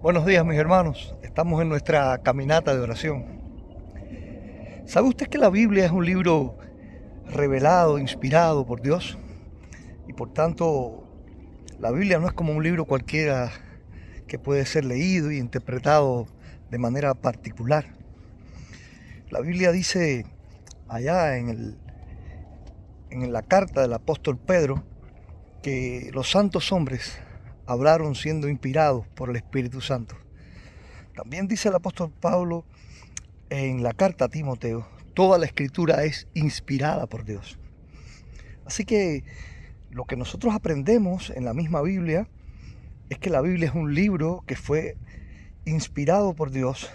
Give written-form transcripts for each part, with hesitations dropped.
Buenos días, mis hermanos. Estamos en nuestra caminata de oración. ¿Sabe usted que la Biblia es un libro revelado, inspirado por Dios? Y por tanto, la Biblia no es como un libro cualquiera que puede ser leído y interpretado de manera particular. La Biblia dice allá en la carta del apóstol Pedro que los santos hombres hablaron siendo inspirados por el Espíritu Santo. También dice el apóstol Pablo en la carta a Timoteo, toda la escritura es inspirada por Dios. Así que lo que nosotros aprendemos en la misma Biblia es que la Biblia es un libro que fue inspirado por Dios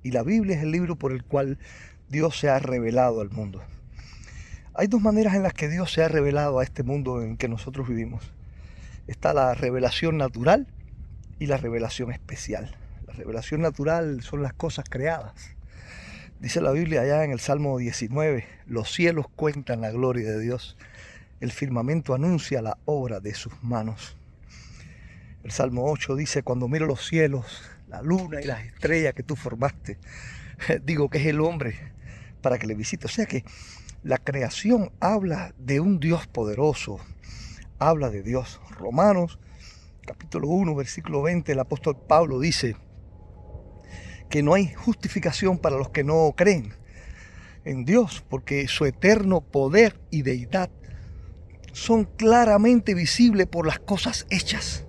y la Biblia es el libro por el cual Dios se ha revelado al mundo. Hay dos maneras en las que Dios se ha revelado a este mundo en que nosotros vivimos. Está la revelación natural y la revelación especial. La revelación natural son las cosas creadas. Dice la Biblia allá en el Salmo 19, los cielos cuentan la gloria de Dios, el firmamento anuncia la obra de sus manos. El Salmo 8 dice, cuando miro los cielos, la luna y las estrellas que tú formaste, digo que es el hombre para que le visite. O sea que la creación habla de un Dios poderoso, habla de Dios. Romanos capítulo 1, versículo 20, el apóstol Pablo dice que no hay justificación para los que no creen en Dios, porque su eterno poder y deidad son claramente visibles por las cosas hechas.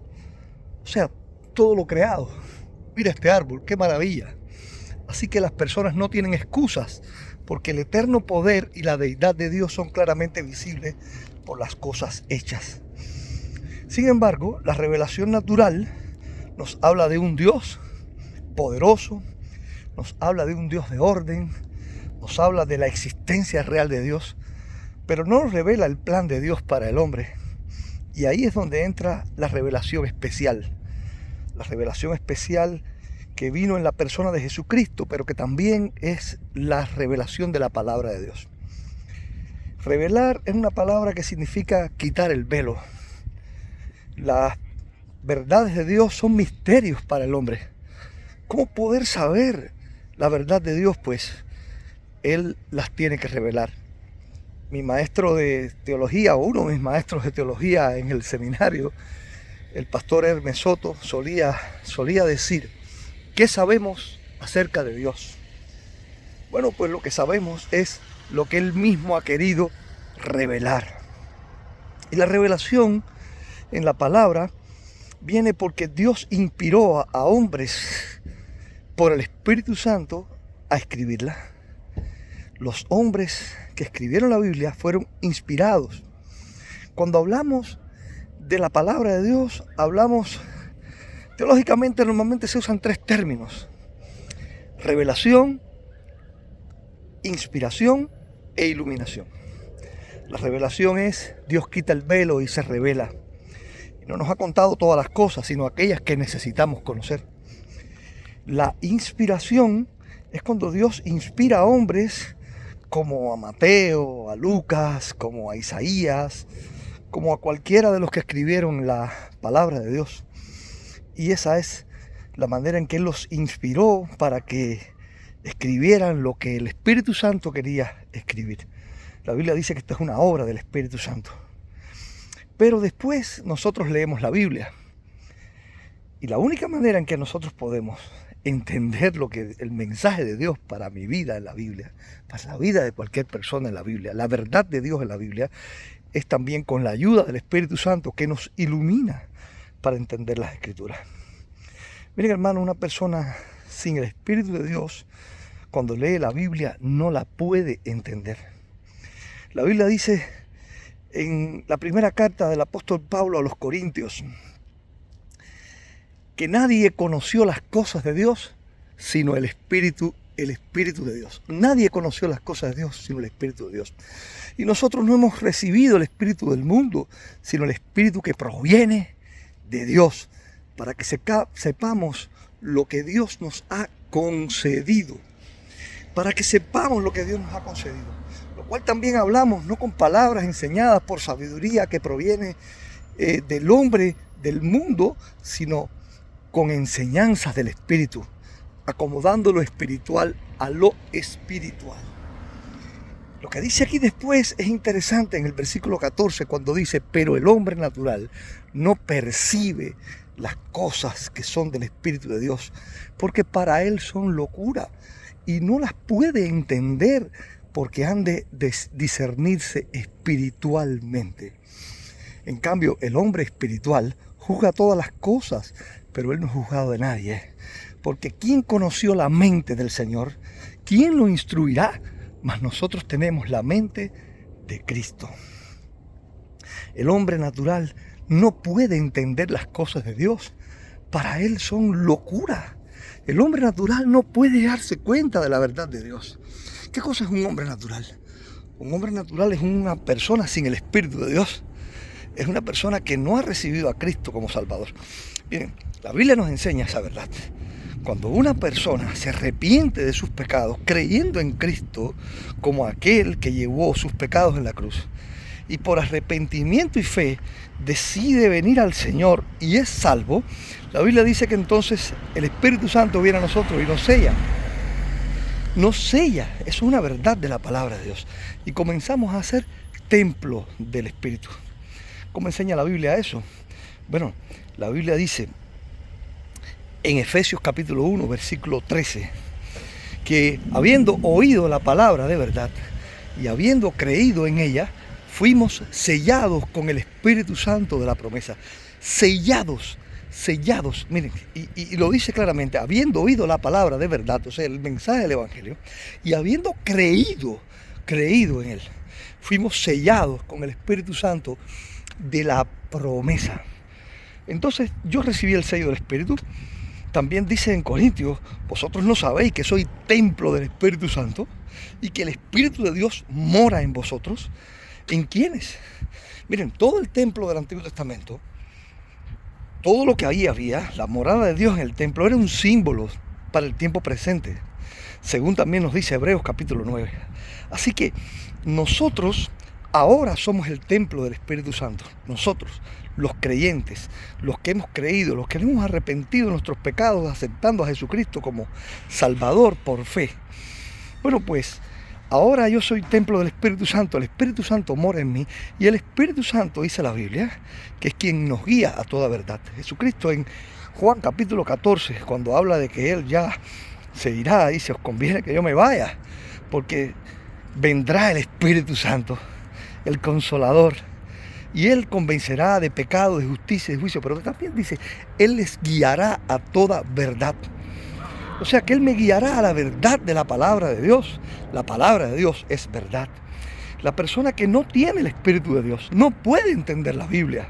O sea, todo lo creado. Mira este árbol, qué maravilla. Así que las personas no tienen excusas, porque el eterno poder y la deidad de Dios son claramente visibles por las cosas hechas. Sin embargo, la revelación natural nos habla de un Dios poderoso, nos habla de un Dios de orden, nos habla de la existencia real de Dios, pero no nos revela el plan de Dios para el hombre. Y ahí es donde entra la revelación especial. La revelación especial que vino en la persona de Jesucristo, pero que también es la revelación de la palabra de Dios. Revelar es una palabra que significa quitar el velo. Las verdades de Dios son misterios para el hombre. ¿Cómo poder saber la verdad de Dios? Pues Él las tiene que revelar. Mi maestro de teología, o uno de mis maestros de teología en el seminario, el pastor Hermes Soto, solía decir, ¿qué sabemos acerca de Dios? Bueno, pues lo que sabemos es lo que Él mismo ha querido revelar. Y la revelación en la palabra viene porque Dios inspiró a hombres por el Espíritu Santo a escribirla. Los hombres que escribieron la Biblia fueron inspirados. Cuando hablamos de la palabra de Dios, hablamos, teológicamente normalmente se usan tres términos: revelación, inspiración e iluminación. La revelación es Dios quita el velo y se revela. No nos ha contado todas las cosas, sino aquellas que necesitamos conocer. La inspiración es cuando Dios inspira a hombres como a Mateo, a Lucas, como a Isaías, como a cualquiera de los que escribieron la palabra de Dios. Y esa es la manera en que Él los inspiró para que escribieran lo que el Espíritu Santo quería escribir. La Biblia dice que esta es una obra del Espíritu Santo. Pero después nosotros leemos la Biblia. Y la única manera en que nosotros podemos entender lo que el mensaje de Dios para mi vida en la Biblia, para la vida de cualquier persona en la Biblia, la verdad de Dios en la Biblia, es también con la ayuda del Espíritu Santo que nos ilumina para entender las Escrituras. Miren, hermano, una persona sin el Espíritu de Dios, cuando lee la Biblia, no la puede entender. La Biblia dice en la primera carta del apóstol Pablo a los Corintios que nadie conoció las cosas de Dios sino el Espíritu de Dios. Nadie conoció las cosas de Dios sino el Espíritu de Dios. Y nosotros no hemos recibido el Espíritu del mundo, sino el Espíritu que proviene de Dios, para que sepamos lo que Dios nos ha concedido. Para que sepamos lo que Dios nos ha concedido. Lo cual también hablamos, no con palabras enseñadas por sabiduría que proviene del hombre, del mundo, sino con enseñanzas del Espíritu, acomodando lo espiritual a lo espiritual. Lo que dice aquí después es interesante en el versículo 14 cuando dice, pero el hombre natural no percibe las cosas que son del Espíritu de Dios, porque para él son locura y no las puede entender porque han de discernirse espiritualmente. En cambio, el hombre espiritual juzga todas las cosas, pero él no es juzgado de nadie. Porque ¿quién conoció la mente del Señor? ¿Quién lo instruirá? Mas nosotros tenemos la mente de Cristo. El hombre natural no puede entender las cosas de Dios. Para él son locura. El hombre natural no puede darse cuenta de la verdad de Dios. ¿Qué cosa es un hombre natural? Un hombre natural es una persona sin el Espíritu de Dios. Es una persona que no ha recibido a Cristo como Salvador. Miren, la Biblia nos enseña esa verdad. Cuando una persona se arrepiente de sus pecados, creyendo en Cristo como aquel que llevó sus pecados en la cruz, y por arrepentimiento y fe decide venir al Señor y es salvo, la Biblia dice que entonces el Espíritu Santo viene a nosotros y nos sella. Nos sella, eso es una verdad de la palabra de Dios. Y comenzamos a ser templo del Espíritu. ¿Cómo enseña la Biblia eso? Bueno, la Biblia dice en Efesios capítulo 1, versículo 13, que habiendo oído la palabra de verdad y habiendo creído en ella, fuimos sellados con el Espíritu Santo de la promesa. Sellados, miren, y lo dice claramente, habiendo oído la palabra de verdad, o sea, el mensaje del Evangelio, y habiendo creído en él, fuimos sellados con el Espíritu Santo de la promesa. Entonces yo recibí el sello del Espíritu. También dice en Corintios, vosotros no sabéis que soy templo del Espíritu Santo y que el Espíritu de Dios mora en vosotros. ¿En quiénes? Miren, todo el templo del Antiguo Testamento, todo lo que ahí había, la morada de Dios en el templo, era un símbolo para el tiempo presente, según también nos dice Hebreos capítulo 9. Así que nosotros ahora somos el templo del Espíritu Santo. Nosotros, los creyentes, los que hemos creído, los que hemos arrepentido de nuestros pecados, aceptando a Jesucristo como Salvador por fe. Bueno, pues ahora yo soy templo del Espíritu Santo, el Espíritu Santo mora en mí y el Espíritu Santo, dice la Biblia, que es quien nos guía a toda verdad. Jesucristo en Juan capítulo 14, cuando habla de que Él ya se irá, dice, os conviene que yo me vaya, porque vendrá el Espíritu Santo, el Consolador, y Él convencerá de pecado, de justicia y de juicio, pero también dice, Él les guiará a toda verdad. O sea que Él me guiará a la verdad de la palabra de Dios. La palabra de Dios es verdad. La persona que no tiene el Espíritu de Dios no puede entender la Biblia.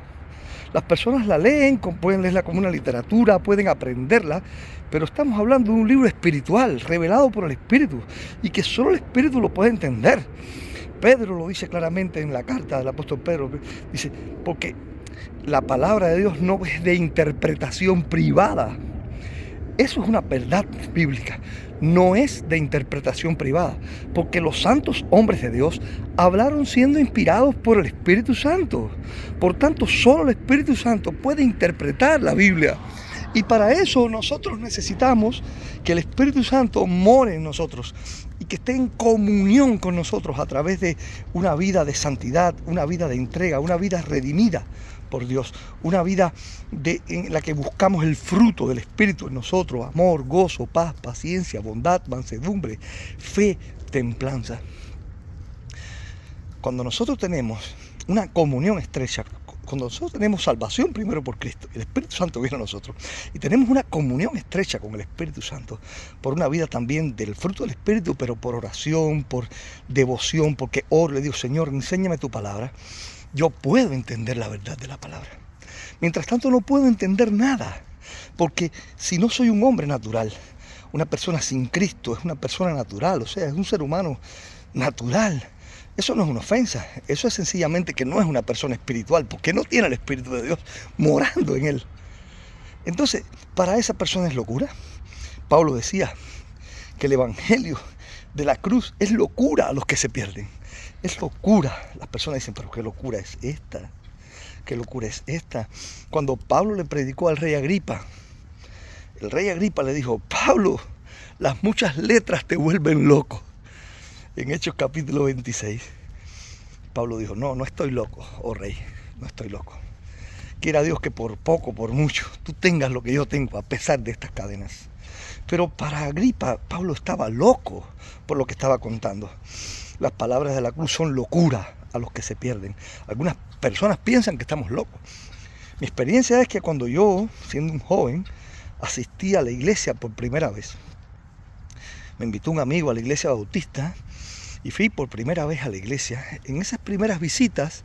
Las personas la leen, pueden leerla como una literatura, pueden aprenderla, pero estamos hablando de un libro espiritual, revelado por el Espíritu, y que solo el Espíritu lo puede entender. Pedro lo dice claramente en la carta del apóstol Pedro, dice, porque la palabra de Dios no es de interpretación privada. Eso es una verdad bíblica, no es de interpretación privada, porque los santos hombres de Dios hablaron siendo inspirados por el Espíritu Santo. Por tanto, solo el Espíritu Santo puede interpretar la Biblia. Y para eso nosotros necesitamos que el Espíritu Santo more en nosotros y que esté en comunión con nosotros a través de una vida de santidad, una vida de entrega, una vida redimida por Dios, una vida en la que buscamos el fruto del Espíritu en nosotros: amor, gozo, paz, paciencia, bondad, mansedumbre, fe, templanza. Cuando nosotros tenemos una comunión estrecha, cuando nosotros tenemos salvación primero por Cristo, el Espíritu Santo viene a nosotros, y tenemos una comunión estrecha con el Espíritu Santo, por una vida también del fruto del Espíritu, pero por oración, por devoción, porque oro, le digo, Señor, enséñame tu palabra, yo puedo entender la verdad de la palabra. Mientras tanto no puedo entender nada, porque si no soy un hombre natural, una persona sin Cristo es una persona natural, o sea, es un ser humano natural. Eso no es una ofensa, eso es sencillamente que no es una persona espiritual, porque no tiene el Espíritu de Dios morando en él. Entonces, para esa persona es locura. Pablo decía que el Evangelio de la cruz es locura a los que se pierden. Es locura. Las personas dicen, pero qué locura es esta, qué locura es esta. Cuando Pablo le predicó al rey Agripa El rey Agripa le dijo: Pablo, las muchas letras te vuelven loco. En Hechos capítulo 26. Pablo dijo: no estoy loco, oh rey, no estoy loco. Quiera Dios que por poco, por mucho, tú tengas lo que yo tengo, a pesar de estas cadenas. Pero para Agripa, Pablo estaba loco por lo que estaba contando. Las palabras de la cruz son locura a los que se pierden. Algunas personas piensan que estamos locos. Mi experiencia es que cuando yo, siendo un joven, asistí a la iglesia por primera vez, me invitó un amigo a la iglesia bautista y fui por primera vez a la iglesia. En esas primeras visitas,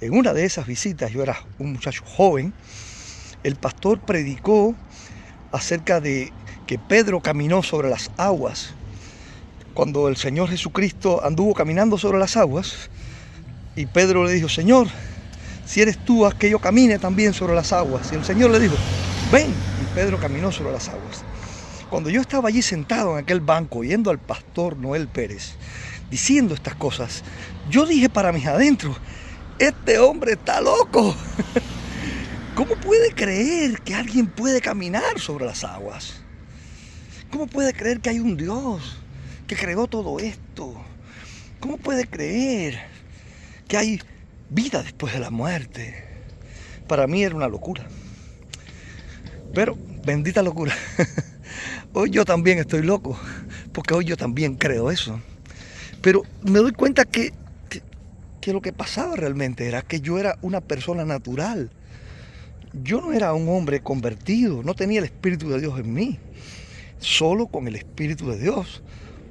en una de esas visitas, yo era un muchacho joven, el pastor predicó acerca de que Pedro caminó sobre las aguas. Cuando el Señor Jesucristo anduvo caminando sobre las aguas, y Pedro le dijo: Señor, si eres tú, haz que yo camine también sobre las aguas. Y el Señor le dijo: ven. Y Pedro caminó sobre las aguas. Cuando yo estaba allí sentado en aquel banco, oyendo al pastor Noel Pérez diciendo estas cosas, yo dije para mis adentros: este hombre está loco. ¿Cómo puede creer que alguien puede caminar sobre las aguas? ¿Cómo puede creer que hay un Dios que creó todo esto? ¿Cómo puede creer que hay vida después de la muerte? Para mí era una locura. Pero, bendita locura. Hoy yo también estoy loco, porque hoy yo también creo eso. Pero me doy cuenta que lo que pasaba realmente era que yo era una persona natural. Yo no era un hombre convertido, no tenía el Espíritu de Dios en mí. Solo con el Espíritu de Dios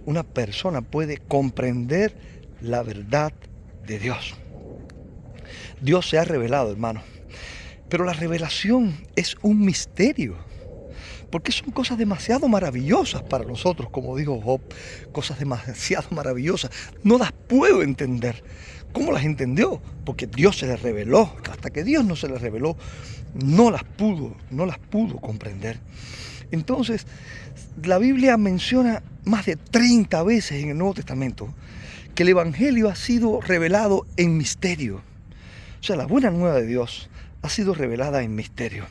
una persona puede comprender la verdad de Dios. Dios se ha revelado, hermano. Pero la revelación es un misterio, porque son cosas demasiado maravillosas para nosotros, como dijo Job, cosas demasiado maravillosas. No las puedo entender. ¿Cómo las entendió? Porque Dios se les reveló. Hasta que Dios no se les reveló, no las pudo comprender. Entonces, la Biblia menciona más de 30 veces en el Nuevo Testamento que el Evangelio ha sido revelado en misterio. O sea, la buena nueva de Dios ha sido revelada en misterio.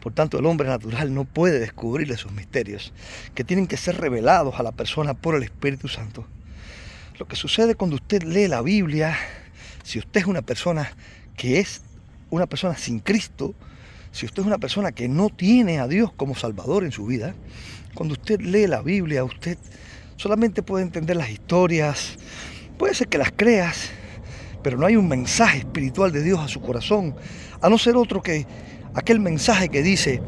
Por tanto, el hombre natural no puede descubrir esos misterios que tienen que ser revelados a la persona por el Espíritu Santo. Lo que sucede cuando usted lee la Biblia, si usted es una persona que es una persona sin Cristo, si usted es una persona que no tiene a Dios como Salvador en su vida, cuando usted lee la Biblia, usted solamente puede entender las historias, puede ser que las creas, pero no hay un mensaje espiritual de Dios a su corazón, a no ser otro que aquel mensaje que dice: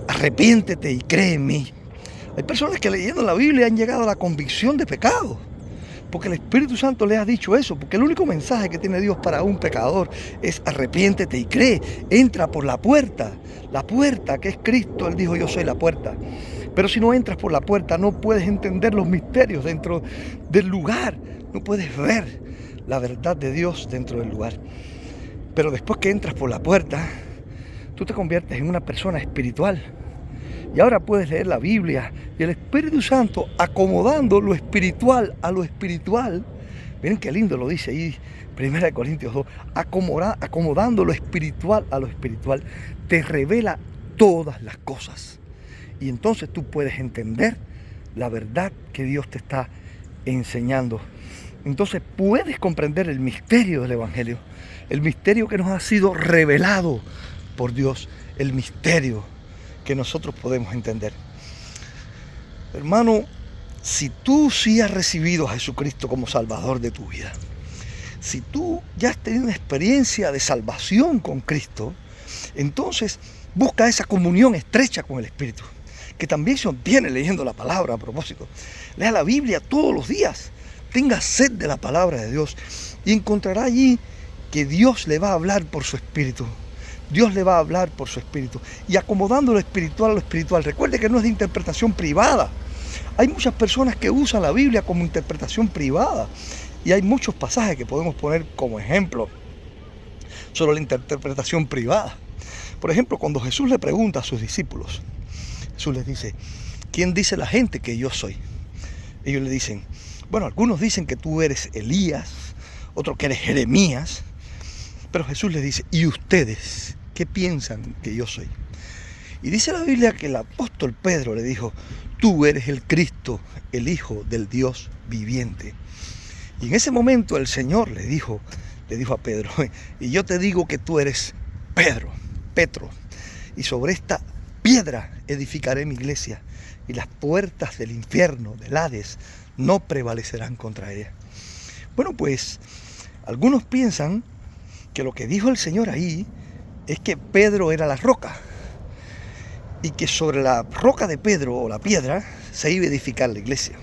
arrepiéntete y cree en mí. Hay personas que leyendo la Biblia han llegado a la convicción de pecado, porque el Espíritu Santo les ha dicho eso, porque el único mensaje que tiene Dios para un pecador es: arrepiéntete y cree, entra por la puerta que es Cristo. Él dijo: yo soy la puerta. Pero si no entras por la puerta, no puedes entender los misterios dentro del lugar, no puedes ver la verdad de Dios dentro del lugar. Pero después que entras por la puerta, tú te conviertes en una persona espiritual. Y ahora puedes leer la Biblia y el Espíritu Santo, acomodando lo espiritual a lo espiritual. Miren qué lindo lo dice ahí 1 Corintios 2. Acomodando lo espiritual a lo espiritual, te revela todas las cosas. Y entonces tú puedes entender la verdad que Dios te está enseñando. Entonces puedes comprender el misterio del Evangelio, el misterio que nos ha sido revelado por Dios, el misterio que nosotros podemos entender. Hermano, si tú sí has recibido a Jesucristo como Salvador de tu vida, si tú ya has tenido una experiencia de salvación con Cristo, entonces busca esa comunión estrecha con el Espíritu, que también se obtiene leyendo la palabra. A propósito, lea la Biblia todos los días, tenga sed de la palabra de Dios y encontrará allí que Dios le va a hablar por su Espíritu. Dios le va a hablar por su Espíritu y acomodando lo espiritual a lo espiritual. Recuerde que no es de interpretación privada. Hay muchas personas que usan la Biblia como interpretación privada y hay muchos pasajes que podemos poner como ejemplo sobre la interpretación privada. Por ejemplo, cuando Jesús le pregunta a sus discípulos, Jesús les dice: ¿quién dice la gente que yo soy? Ellos le dicen: bueno, algunos dicen que tú eres Elías, otros que eres Jeremías. Pero Jesús les dice: ¿y ustedes qué piensan que yo soy? Y dice la Biblia que el apóstol Pedro le dijo: tú eres el Cristo, el Hijo del Dios viviente. Y en ese momento el Señor le dijo a Pedro: y yo te digo que tú eres Petro, y sobre esta piedra edificaré mi iglesia, y las puertas del infierno, del Hades, no prevalecerán contra ella. Bueno, pues algunos piensan que lo que dijo el Señor ahí es que Pedro era la roca, y que sobre la roca de Pedro, o la piedra, se iba a edificar la iglesia.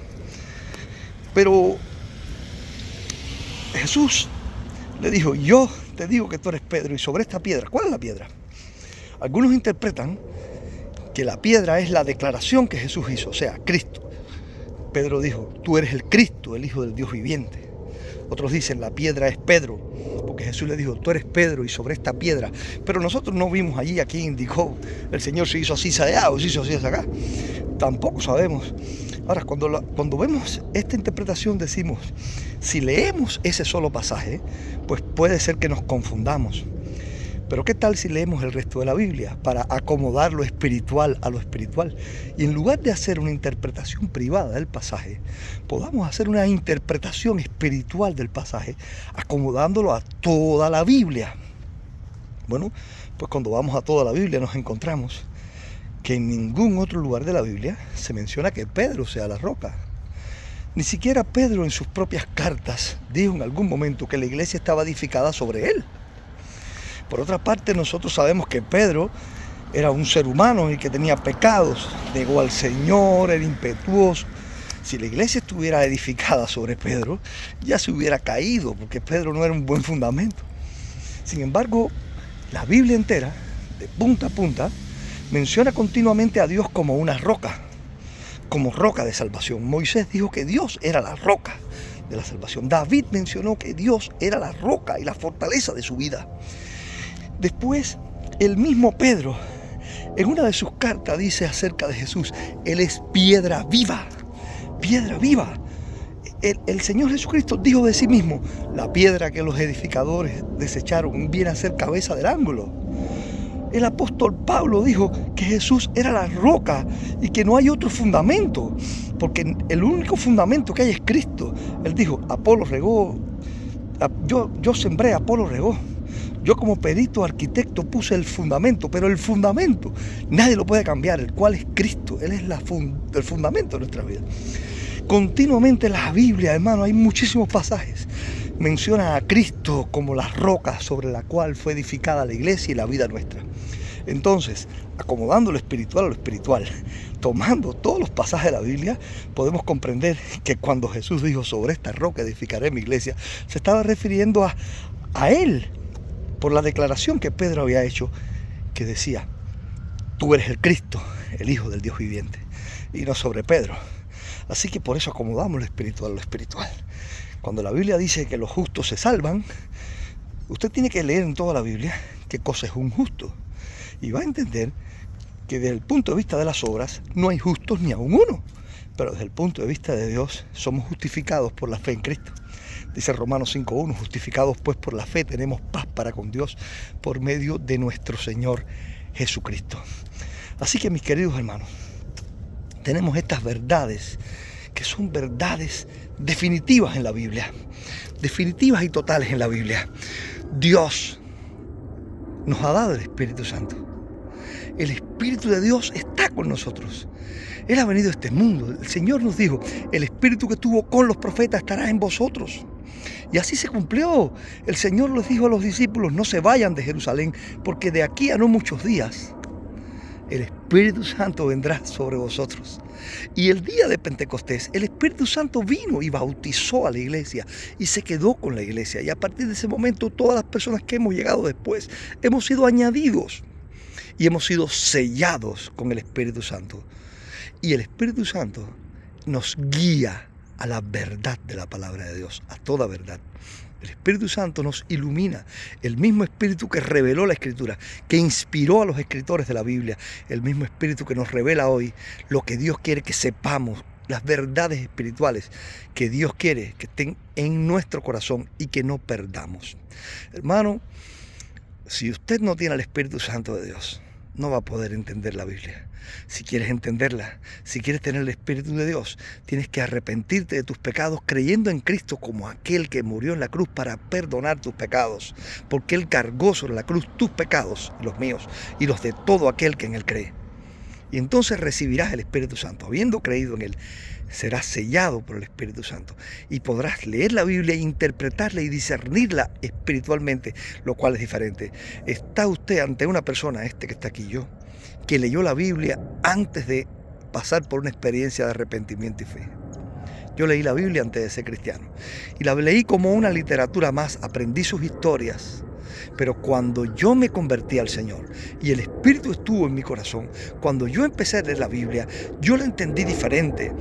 Pero Jesús le dijo: yo te digo que tú eres Pedro, y sobre esta piedra. ¿Cuál es la piedra? Algunos interpretan que la piedra es la declaración que Jesús hizo, o sea, Cristo. Pedro dijo: tú eres el Cristo, el Hijo del Dios viviente. Otros dicen: la piedra es Pedro, porque Jesús le dijo: tú eres Pedro, y sobre esta piedra. Pero nosotros no vimos allí a quién indicó. El Señor se hizo así allá o se hizo así acá. Tampoco sabemos. Ahora, cuando vemos esta interpretación, decimos: si leemos ese solo pasaje, pues puede ser que nos confundamos. Pero ¿qué tal si leemos el resto de la Biblia para acomodar lo espiritual a lo espiritual? Y en lugar de hacer una interpretación privada del pasaje, podamos hacer una interpretación espiritual del pasaje, acomodándolo a toda la Biblia. Bueno, pues cuando vamos a toda la Biblia nos encontramos que en ningún otro lugar de la Biblia se menciona que Pedro sea la roca. Ni siquiera Pedro en sus propias cartas dijo en algún momento que la iglesia estaba edificada sobre él. Por otra parte, nosotros sabemos que Pedro era un ser humano y que tenía pecados, negó al Señor, era impetuoso. Si la iglesia estuviera edificada sobre Pedro, ya se hubiera caído, porque Pedro no era un buen fundamento. Sin embargo, la Biblia entera, de punta a punta, menciona continuamente a Dios como una roca, como roca de salvación. Moisés dijo que Dios era la roca de la salvación. David mencionó que Dios era la roca y la fortaleza de su vida. Después, el mismo Pedro, en una de sus cartas, dice acerca de Jesús: Él es piedra viva, piedra viva. El Señor Jesucristo dijo de sí mismo: la piedra que los edificadores desecharon viene a ser cabeza del ángulo. El apóstol Pablo dijo que Jesús era la roca y que no hay otro fundamento, porque el único fundamento que hay es Cristo. Él dijo: Apolo regó, yo sembré, Apolo regó. Yo como perito arquitecto puse el fundamento, pero el fundamento nadie lo puede cambiar, el cual es Cristo. Él es el fundamento de nuestra vida. Continuamente en la Biblia, hermano, hay muchísimos pasajes. Menciona a Cristo como la roca sobre la cual fue edificada la iglesia y la vida nuestra. Entonces, acomodando lo espiritual a lo espiritual, tomando todos los pasajes de la Biblia, podemos comprender que cuando Jesús dijo: sobre esta roca edificaré mi iglesia, se estaba refiriendo a Él, por la declaración que Pedro había hecho, que decía: tú eres el Cristo, el Hijo del Dios viviente, y no sobre Pedro. Así que por eso acomodamos lo espiritual a lo espiritual. Cuando la Biblia dice que los justos se salvan, usted tiene que leer en toda la Biblia qué cosa es un justo, y va a entender que desde el punto de vista de las obras no hay justos ni aun uno, pero desde el punto de vista de Dios somos justificados por la fe en Cristo. Dice Romanos 5:1: justificados pues por la fe tenemos paz para con Dios por medio de nuestro Señor Jesucristo. Así que, mis queridos hermanos, tenemos estas verdades que son verdades definitivas en la Biblia, definitivas y totales en la Biblia. Dios nos ha dado el Espíritu Santo. El Espíritu de Dios está con nosotros. Él ha venido a este mundo. El Señor nos dijo: el Espíritu que estuvo con los profetas estará en vosotros. Y así se cumplió. El Señor les dijo a los discípulos: no se vayan de Jerusalén, porque de aquí a no muchos días el Espíritu Santo vendrá sobre vosotros. Y el día de Pentecostés, el Espíritu Santo vino y bautizó a la iglesia y se quedó con la iglesia. Y a partir de ese momento, todas las personas que hemos llegado después, hemos sido añadidos y hemos sido sellados con el Espíritu Santo. Y el Espíritu Santo nos guía a la verdad de la palabra de Dios, a toda verdad. El Espíritu Santo nos ilumina, el mismo Espíritu que reveló la Escritura, que inspiró a los escritores de la Biblia, el mismo Espíritu que nos revela hoy lo que Dios quiere que sepamos, las verdades espirituales que Dios quiere que estén en nuestro corazón y que no perdamos. Hermano, si usted no tiene el Espíritu Santo de Dios, no va a poder entender la Biblia. Si quieres entenderla, si quieres tener el Espíritu de Dios, tienes que arrepentirte de tus pecados creyendo en Cristo como aquel que murió en la cruz para perdonar tus pecados, porque Él cargó sobre la cruz tus pecados, los míos, y los de todo aquel que en Él cree. Y entonces recibirás el Espíritu Santo. Habiendo creído en Él, serás sellado por el Espíritu Santo y podrás leer la Biblia, interpretarla y discernirla espiritualmente, lo cual es diferente. Está usted ante una persona, que está aquí yo, que leyó la Biblia antes de pasar por una experiencia de arrepentimiento y fe. Yo leí la Biblia antes de ser cristiano y la leí como una literatura más, aprendí sus historias. Pero cuando yo me convertí al Señor y el Espíritu estuvo en mi corazón, cuando yo empecé a leer la Biblia, yo la entendí diferente.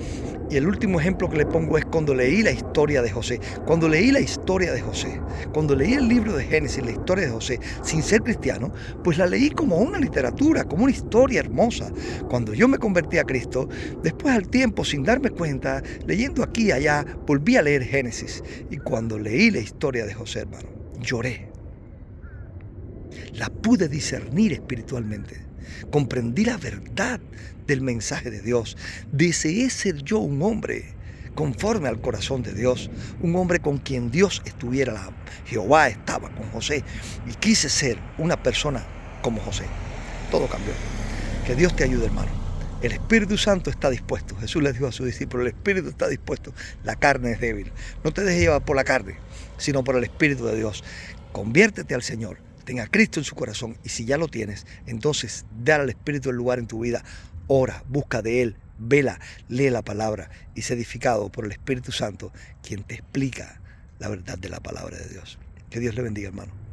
Y el último ejemplo que le pongo es cuando leí la historia de José. Cuando leí la historia de José, cuando leí el libro de Génesis, la historia de José, sin ser cristiano, pues la leí como una literatura, como una historia hermosa. Cuando yo me convertí a Cristo, después al tiempo, sin darme cuenta, leyendo aquí y allá, volví a leer Génesis. Y cuando leí la historia de José, hermano, lloré. La pude discernir espiritualmente. Comprendí la verdad del mensaje de Dios. Deseé ser yo un hombre conforme al corazón de Dios, un hombre con quien Dios estuviera. Jehová estaba con José y quise ser una persona como José. Todo cambió. Que Dios te ayude, hermano. El Espíritu Santo está dispuesto. Jesús le dijo a sus discípulos, el Espíritu está dispuesto, la carne es débil. No te dejes llevar por la carne, sino por el Espíritu de Dios. Conviértete al Señor. Tenga a Cristo en su corazón y si ya lo tienes, entonces dale al Espíritu el lugar en tu vida. Ora, busca de Él, vela, lee la palabra y sé edificado por el Espíritu Santo, quien te explica la verdad de la palabra de Dios. Que Dios le bendiga, hermano.